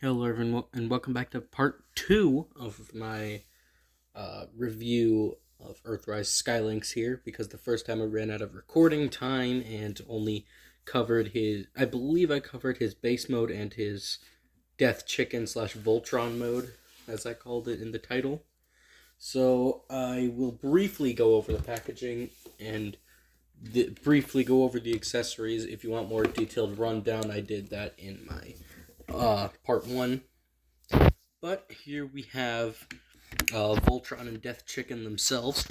Hello everyone, and welcome back to part 2 of my review of Earthrise Skylynx here, because the first time I ran out of recording time and only covered I believe I covered his base mode and his Death Chicken / Voltron mode, as I called it in the title. So I will briefly go over the packaging and briefly go over the accessories. If you want more detailed rundown, I did that in my part 1. But here we have Voltron and Death Chicken themselves,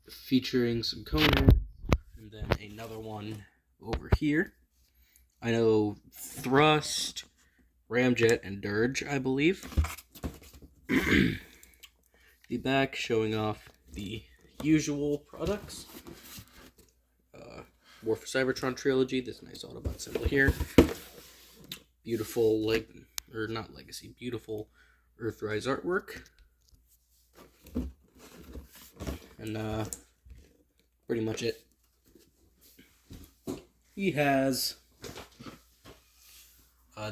featuring some Coneheads, and then another one over here. I know Thrust, Ramjet, and Dirge, I believe. The back showing off the usual products. War for Cybertron trilogy, this nice Autobot symbol here. Beautiful, beautiful Earthrise artwork. And pretty much it. He has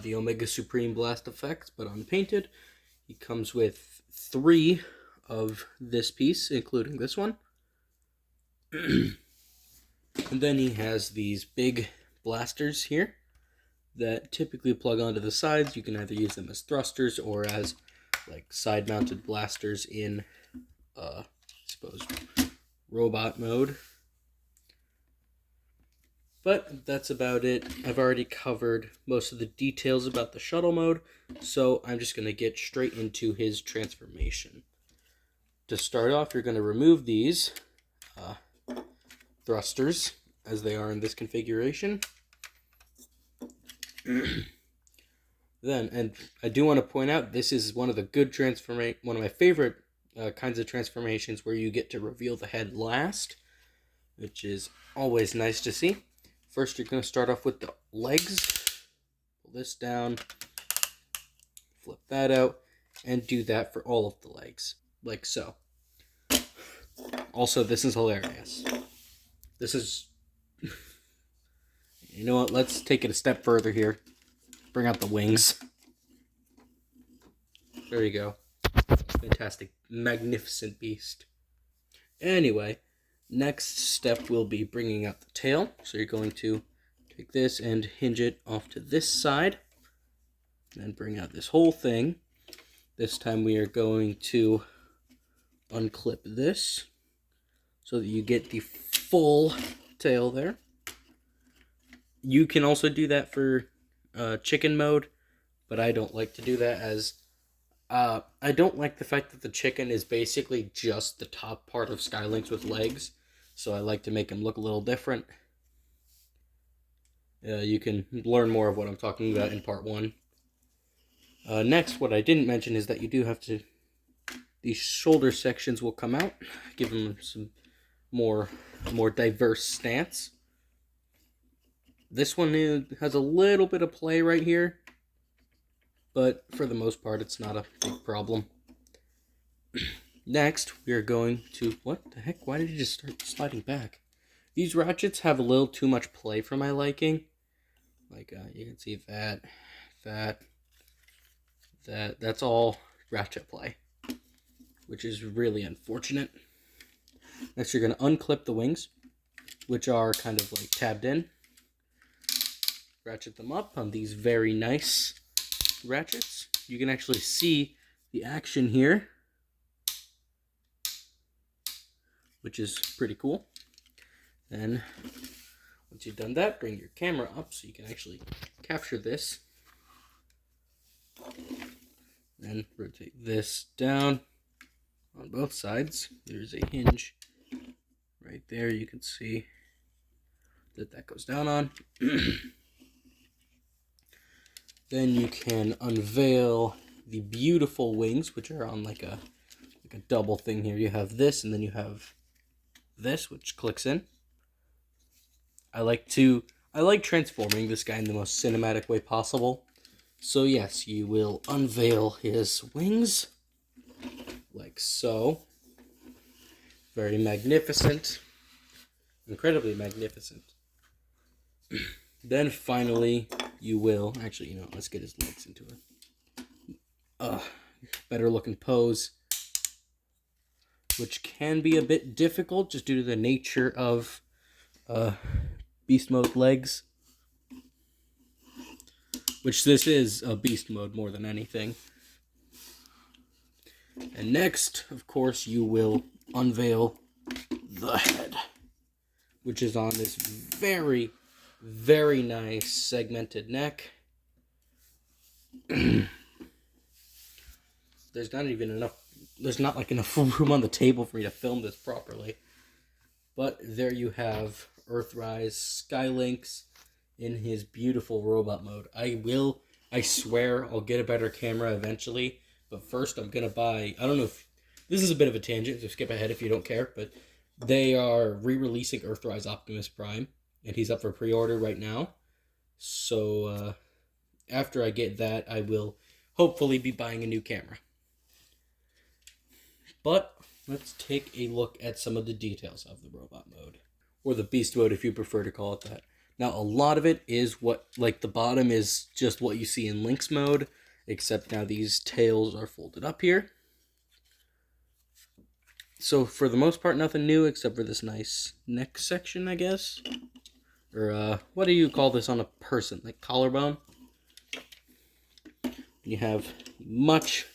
the Omega Supreme Blast effects, but unpainted. He comes with 3 of this piece, including this one. And then he has these big blasters here that typically plug onto the sides. You can either use them as thrusters or as side-mounted blasters in, I suppose, robot mode. But that's about it. I've already covered most of the details about the shuttle mode, so I'm just going to get straight into his transformation. To start off, you're going to remove these thrusters, as they are in this configuration. Then, and I do want to point out, this is one of the one of my favorite kinds of transformations, where you get to reveal the head last, which is always nice to see. First, you're going to start off with the legs. Pull this down, flip that out, and do that for all of the legs, like so. Also, this is hilarious. This is... You know what? Let's take it a step further here. Bring out the wings. There you go. Fantastic. Magnificent beast. Anyway, next step will be bringing out the tail. So you're going to take this and hinge it off to this side. And bring out this whole thing. This time we are going to unclip this so that you get the full tail there. You can also do that for chicken mode, but I don't like to do that, as I don't like the fact that the chicken is basically just the top part of Skylynx with legs, so I like to make him look a little different. You can learn more of what I'm talking about in part 1. Next, what I didn't mention is that you do have to... These shoulder sections will come out, give them some more diverse stance. This one has a little bit of play right here, but for the most part, it's not a big problem. Next, we are going to... What the heck? Why did he just start sliding back? These ratchets have a little too much play for my liking. You can see that's all ratchet play, which is really unfortunate. Next, you're going to unclip the wings, which are kind of tabbed in. Ratchet them up on these very nice ratchets. You can actually see the action here, which is pretty cool. Then, once you've done that, bring your camera up so you can actually capture this. Then rotate this down on both sides. There's a hinge right there. You can see that goes down on. Then you can unveil the beautiful wings, which are on like a double thing here. You have this, and then you have this, which clicks in. I like transforming this guy in the most cinematic way possible. So yes, you will unveil his wings, like so. Very magnificent. Incredibly magnificent. Then finally, you will... Actually, let's get his legs into it. better looking pose, which can be a bit difficult just due to the nature of beast mode legs, which this is a beast mode more than anything. And next, of course, you will unveil the head, which is on this very, very nice segmented neck. There's not like enough room on the table for me to film this properly. But there you have Earthrise Skylynx in his beautiful robot mode. I swear I'll get a better camera eventually. But first I'm going to buy, I don't know if, this is a bit of a tangent, so skip ahead if you don't care. But they are re-releasing Earthrise Optimus Prime. And he's up for pre-order right now. So after I get that, I will hopefully be buying a new camera. But let's take a look at some of the details of the robot mode. Or the beast mode if you prefer to call it that. Now a lot of it is what, like the bottom is just what you see in Lynx mode. Except now these tails are folded up here. So for the most part, nothing new except for this nice neck section, I guess. Or what do you call this on a person? Like collarbone? You have much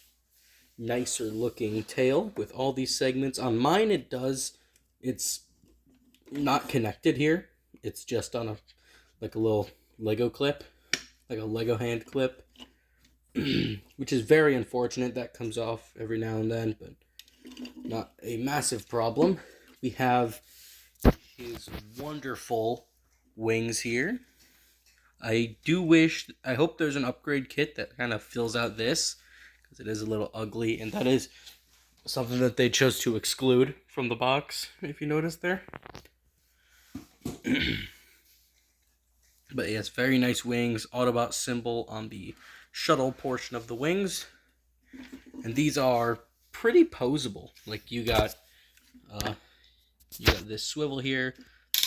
nicer looking tail with all these segments. On mine it's not connected here. It's just on a little Lego clip, like a Lego hand clip. Which is very unfortunate. That comes off every now and then, but not a massive problem. We have his wonderful wings here. I hope there's an upgrade kit that kind of fills out this, because it is a little ugly, and that is something that they chose to exclude from the box, if you notice there. But yes, very nice wings, Autobot symbol on the shuttle portion of the wings, and these are pretty posable. Like you got this swivel here,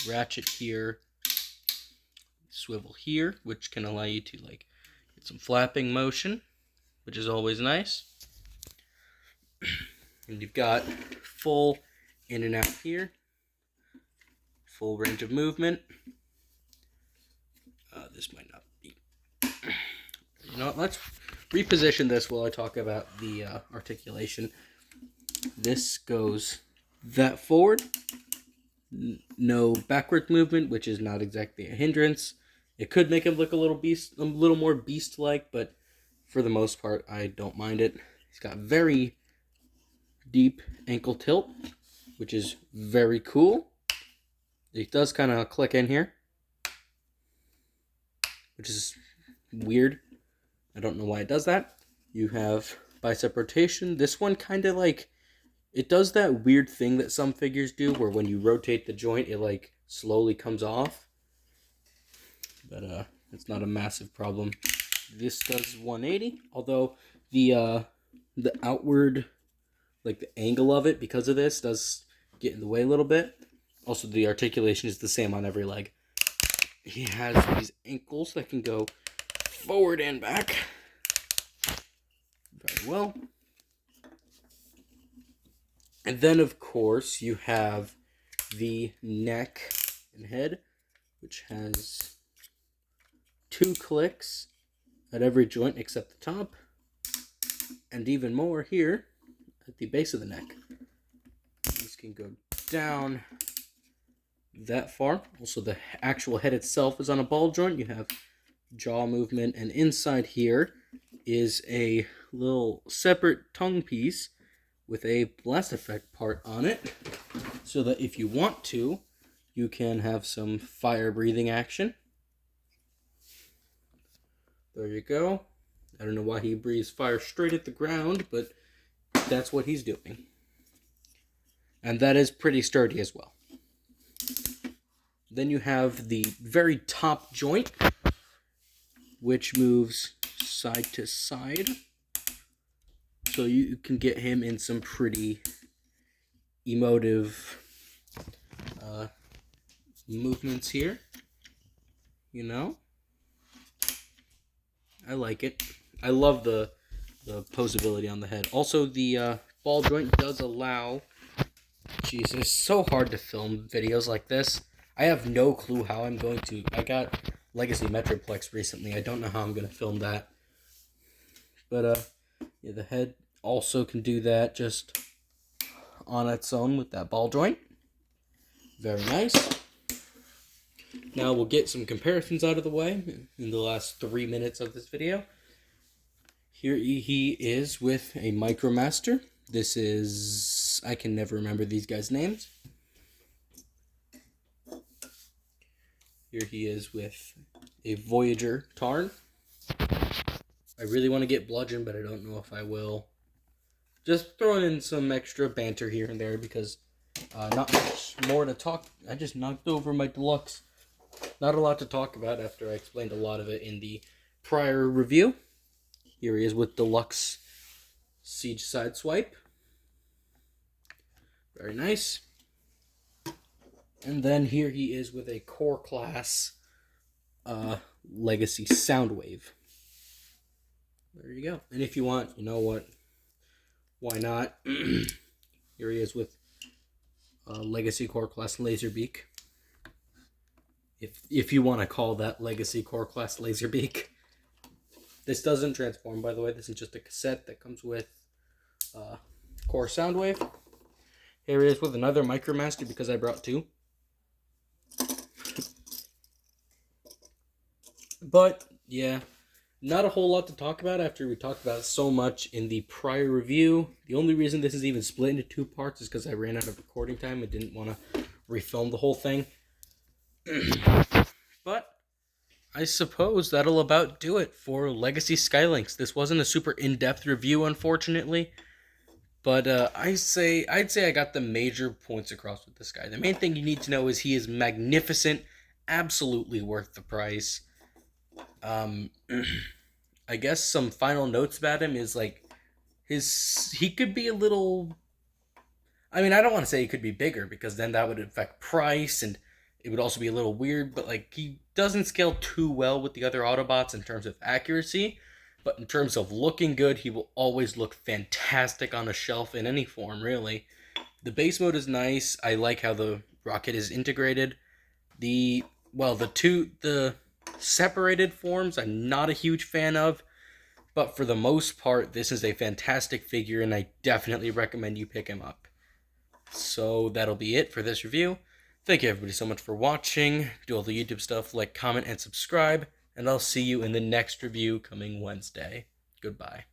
ratchet here, swivel here, which can allow you to like get some flapping motion, which is always nice. And you've got full in and out here, full range of movement. This might not be. You know what? Let's reposition this while I talk about the articulation. This goes that forward. No backward movement, which is not exactly a hindrance. It could make him look a little more beast-like, but for the most part, I don't mind it. He's got very deep ankle tilt, which is very cool. It does kind of click in here, which is weird. I don't know why it does that. You have bicep rotation. This one kind of like, it does that weird thing that some figures do where when you rotate the joint, it like slowly comes off. But it's not a massive problem. This does 180, although the outward, like the angle of it because of this does get in the way a little bit. Also, the articulation is the same on every leg. He has these ankles that can go forward and back very well. And then, of course, you have the neck and head, which has 2 clicks at every joint except the top, and even more here at the base of the neck. This can go down that far. Also, the actual head itself is on a ball joint. You have jaw movement, and inside here is a little separate tongue piece with a blast effect part on it, so that if you want to, you can have some fire breathing action. There you go. I don't know why he breathes fire straight at the ground, but that's what he's doing. And that is pretty sturdy as well. Then you have the very top joint, which moves side to side. So you can get him in some pretty emotive movements here. You know? I like it. I love the the posability on the head. Also, the ball joint does allow... Jeez, it's so hard to film videos like this. I have no clue how I'm going to... I got Legacy Metroplex recently. I don't know how I'm going to film that. But, yeah, the head also can do that just on its own with that ball joint. Very nice. Now we'll get some comparisons out of the way in the last 3 minutes of this video. Here he is with a MicroMaster. This is... I can never remember these guys' names. Here he is with a Voyager Tarn. I really want to get Bludgeon, but I don't know if I will. Just throwing in some extra banter here and there because not much more to talk. I just knocked over my Deluxe. Not a lot to talk about after I explained a lot of it in the prior review. Here he is with Deluxe Siege Sideswipe. Very nice. And then here he is with a Core Class Legacy Soundwave. There you go. And if you want, you know what? Why not? Here he is with Legacy Core Class Laserbeak. If you want to call that Legacy Core Class Laserbeak. This doesn't transform, by the way. This is just a cassette that comes with Core Soundwave. Here he is with another MicroMaster because I brought two. But, yeah, not a whole lot to talk about after we talked about so much in the prior review. The only reason this is even split into two parts is because I ran out of recording time and didn't want to refilm the whole thing. But I suppose that'll about do it for Legacy Skylynx. This wasn't a super in-depth review, unfortunately. But I'd say I got the major points across with this guy. The main thing you need to know is he is magnificent, absolutely worth the price. I guess some final notes about him is like he could be a little... I mean, I don't want to say he could be bigger because then that would affect price and it would also be a little weird, but like he doesn't scale too well with the other Autobots in terms of accuracy. But in terms of looking good, he will always look fantastic on a shelf in any form, really. The base mode is nice. I like how the rocket is integrated. The separated forms I'm not a huge fan of. But for the most part, this is a fantastic figure, and I definitely recommend you pick him up. So that'll be it for this review. Thank you everybody so much for watching. Do all the YouTube stuff, like, comment, and subscribe. And I'll see you in the next review coming Wednesday. Goodbye.